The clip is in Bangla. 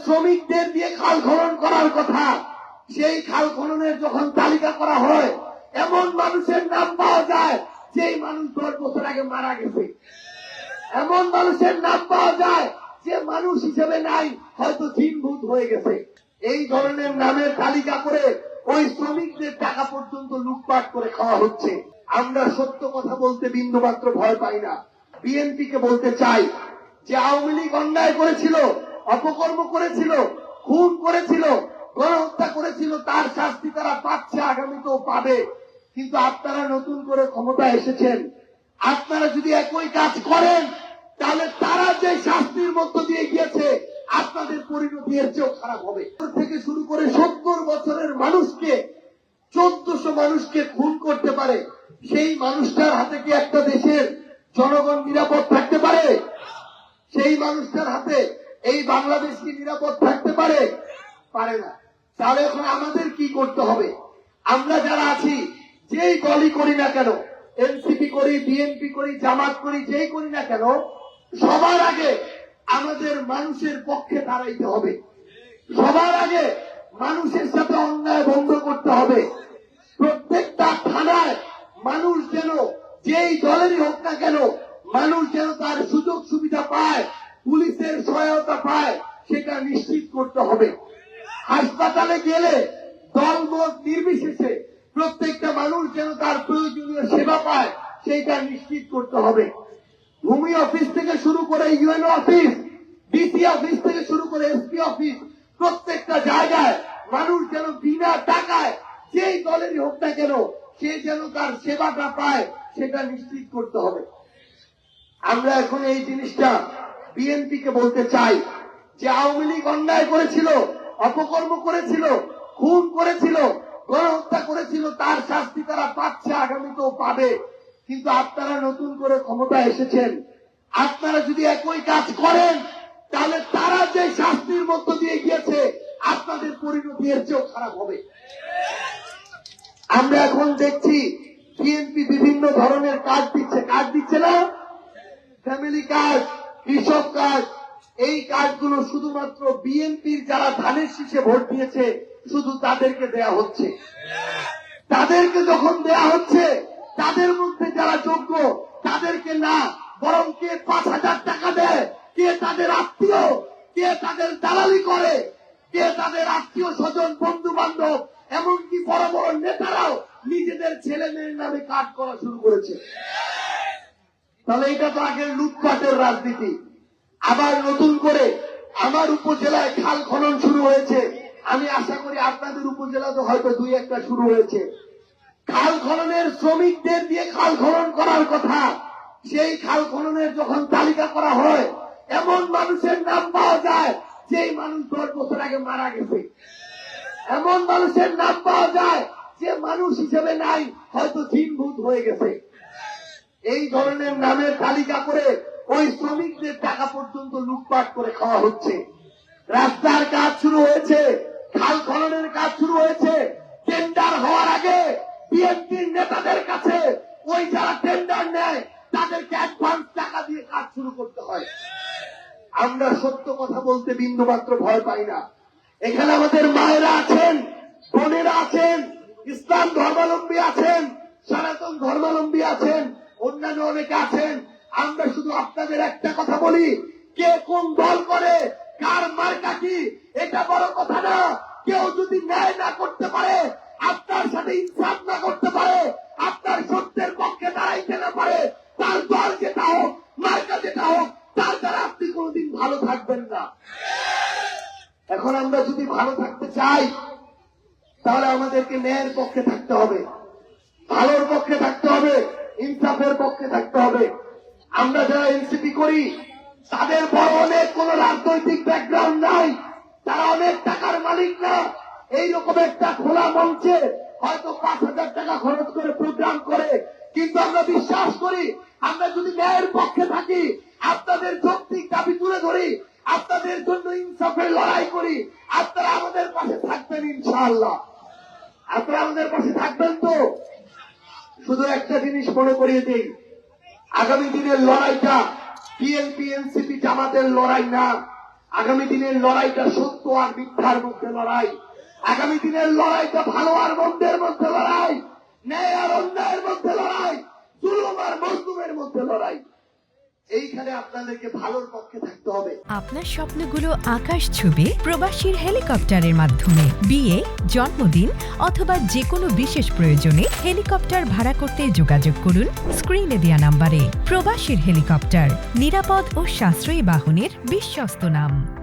শ্রমিকদের দিয়ে খাল খনন করার কথা, সেই খাল খননের যখন তালিকা করা হয় এমন মানুষের নাম পাওয়া যায় যেই মানুষ 10 বছর আগে মারা গেছে। এমন মানুষের নাম পাওয়া যায় যে মানুষ হিসেবে নাই, হয়তো জিনভূত হয়ে গেছে। এই ধরনের নামের তালিকা করে ওই শ্রমিকদের টাকা পর্যন্ত লুটপাট করে খাওয়া হচ্ছে। আমরা সত্য কথা বলতে বিন্দুমাত্র ভয় পাই না। বিএনপিকে বলতে চাই যে আওয়ামী লীগ অন্যায় করেছিল, অপকর্ম করেছিল, খুন করেছিল, গণহত্যা করেছিল, তার শাস্তি তারা পাচ্ছে, আগামীতেও পাবে। কিন্তু আপনারা নতুন করে ক্ষমতায় এসেছেন, আপনারা যদি একই কাজ করেন তাহলে তারা যে শাস্তির মধ্য দিয়ে গিয়েছে আপনাদের পরিণতি এর চেয়েও খারাপ হবে। থেকে শুরু করে 70 বছরের মানুষকে, 1400 মানুষকে খুন করতে পারে, সেই মানুষটার হাতে কি একটা দেশের জনগণ নিরাপদ থাকতে পারে? সেই মানুষটার হাতে এই বাংলাদেশ কি নিরাপদ থাকতে পারে? পারে না। তাহলে এখন আমাদের কি করতে হবে? আমরা যারা আছি, যেই দলই করি না কেন, এনসিপি করি, বিএনপি করি, জামাত করি, যেই করি না কেন, সবার আগে আমাদের মানুষের পক্ষে দাঁড়াইতে হবে। সবার আগে মানুষের সাথে অন্যায় বন্ধ করতে হবে। প্রত্যেকটা থানায় মানুষ যেন, যেই দলেরই হোক না কেন, মানুষ যেন তার সুযোগ সুবিধা পায়, পুলিশের সহায়তা পায়, সেটা নিশ্চিত করতে হবে। হাসপাতালে গেলে দলমত নির্বিশেষে প্রত্যেকটা মানুষ যেন তার প্রয়োজনীয় সেবা পায়, সেইটা নিশ্চিত করতে হবে। ভূমি অফিস থেকে শুরু করে ইউএনও অফিস, ডিসি অফিস থেকে শুরু করে এসপি অফিস, প্রত্যেকটা জায়গায় মানুষ যেন বিনা টাকায়, যেই দলেরই হোক না কেন, সে যেন তার সেবাটা পায়, সেটা নিশ্চিত করতে হবে। আমরা এখন এই জিনিসটা বিএনপিকে বলতে চাই যে আওয়ামী লীগ অন্যায় করেছিল, অপকর্ম করেছিল, খুন করেছিল, গণহত্যা করেছিল, তার শাস্তি তারা পাচ্ছে, আগামীতেও পাবে। কিন্তু আপনারা নতুন করে ক্ষমতায় এসেছেন, আপনারা যদি একই কাজ করেন তাহলে তারা যে শাস্তির মধ্য দিয়ে গিয়েছে আপনাদের পরিণতি এর চেয়েও খারাপ হবে। আমরা এখন দেখছি বিএনপি বিভিন্ন ধরনের কাজ দিচ্ছে না? ফ্যামিলি কার্ড, কৃষক কার্ড, এই কার্ডগুলো শুধুমাত্র বিএনপির যারা ধানের শীষে ভোট দিয়েছে শুধু তাদেরকে দেয়া হচ্ছে। তাদেরকে যখন দেয়া হচ্ছে, তাদের মধ্যে যারা যোগ্য তাদেরকে না, বরং কে 5,000 টাকা দেয়, কে তাদের আত্মীয়, কে তাদের দালালি করে, কে তাদের আত্মীয় স্বজন, বন্ধু বান্ধব, এমনকি বড় বড় নেতারাও নিজেদের ছেলে মেয়ের নামে কার্ড করা শুরু করেছে। তাহলে এটা তো আগের লুটপাটের রাজনীতি। আবার নতুন করে আমার উপজেলায় খাল খনন শুরু হয়েছে। আমি আশা করি আপনাদের উপজেলাতে হয়তো 2-1টা শুরু হয়েছে। খাল খননের শ্রমিকদের দিয়ে খাল খনন করার কথা, সেই খাল খননের যখন তালিকা করা হয় এমন মানুষের নাম পাওয়া যায় যেই মানুষ 10 বছর আগে মারা গেছে। এমন মানুষের নাম পাওয়া যায় যে মানুষ হিসেবে নাই, হয়তো জিনভূত হয়ে গেছে। এই ধরনের নামের তালিকা করে ওই শ্রমিকদের টাকা পর্যন্ত লুটপাট করে খাওয়া হচ্ছে। রাস্তার কাজ শুরু হয়েছে, খাল খননের কাজ শুরু হয়েছে। টেন্ডার হওয়ার আগে বিএনপির নেতাদের কাছে ওই যারা টেন্ডার নেয় তাদেরকে অ্যাডভান্স টাকা দিয়ে কাজ শুরু করতে হয়। আমরা সত্য কথা বলতে বিন্দুমাত্র ভয় পাই না। এখানে আমাদের মায়েরা আছেন, বোনেরা আছেন, ইসলাম ধর্মাবলম্বী আছেন, সনাতন ধর্মাবলম্বী আছেন, অন্যান্য অনেকে আছেন। আমরা শুধু আপনাদের একটা কথা বলি, কে কোন দল করে, কার মার্কা কি, এটা বড় কথা না। কেউ যদি ন্যায় না করতে পারে, আপনার সাথে ইনসাফ না করতে পারে, আপনার সত্যের পক্ষে দাঁড়াইতে না পারে, তার দল যেটা হোক, মার্কা যেটা হোক, তার দ্বারা আপনি কোনদিন ভালো থাকবেন না। এখন আমরা যদি ভালো থাকতে চাই তাহলে আমাদেরকে ন্যায়ের পক্ষে থাকতে হবে, ভালোর পক্ষে থাকতে হবে, ইনসাফের পক্ষে থাকতে হবে। আমরা যারা এনসিপি করি তাদের বড় অনেক কোন রাজনৈতিক ব্যাকগ্রাউন্ড নাই, তারা অনেক টাকার মালিক না। এইরকম একটা খোলা মঞ্চে হয়তো 5,000 টাকা খরচ করে প্রোগ্রাম করে, কিন্তু আমরা বিশ্বাস করি আমরা যদি ন্যায়ের পক্ষে থাকি, আপনাদের যৌক্তিক দাবি তুলে ধরি, আপনাদের জন্য ইনসাফের লড়াই করি, আপনারা আমাদের পাশে থাকবেন ইনশাআল্লাহ। আপনারা আমাদের পাশে থাকবেন তো? শুধু একটা জিনিস মনে করিয়ে দিই, আগামী দিনের লড়াইটা বিএনপি এনসিপি জামাতের লড়াই না, আগামী দিনের লড়াইটা সত্য আর মিথ্যার মধ্যে লড়াই, আগামী দিনের লড়াইটা ভালো আর মন্দের মধ্যে লড়াই, ন্যায় আর অন্যায়ের মধ্যে লড়াই, জুলুম আর মজলুমের মধ্যে লড়াই। এইখানে আপনাদেরকে ভালোর পক্ষে থাকতে হবে। আপনার স্বপ্নগুলো আকাশ ছুবে প্রবাসীর হেলিকপ্টারের মাধ্যমে। বিয়ে, জন্মদিন অথবা যে কোনো বিশেষ প্রয়োজনে হেলিকপ্টার ভাড়া করতে যোগাযোগ করুন স্ক্রিনে দেয়া নাম্বারে। প্রবাসীর হেলিকপ্টার, নিরাপদ ও সাশ্রয়ী বাহনের বিশ্বস্ত নাম।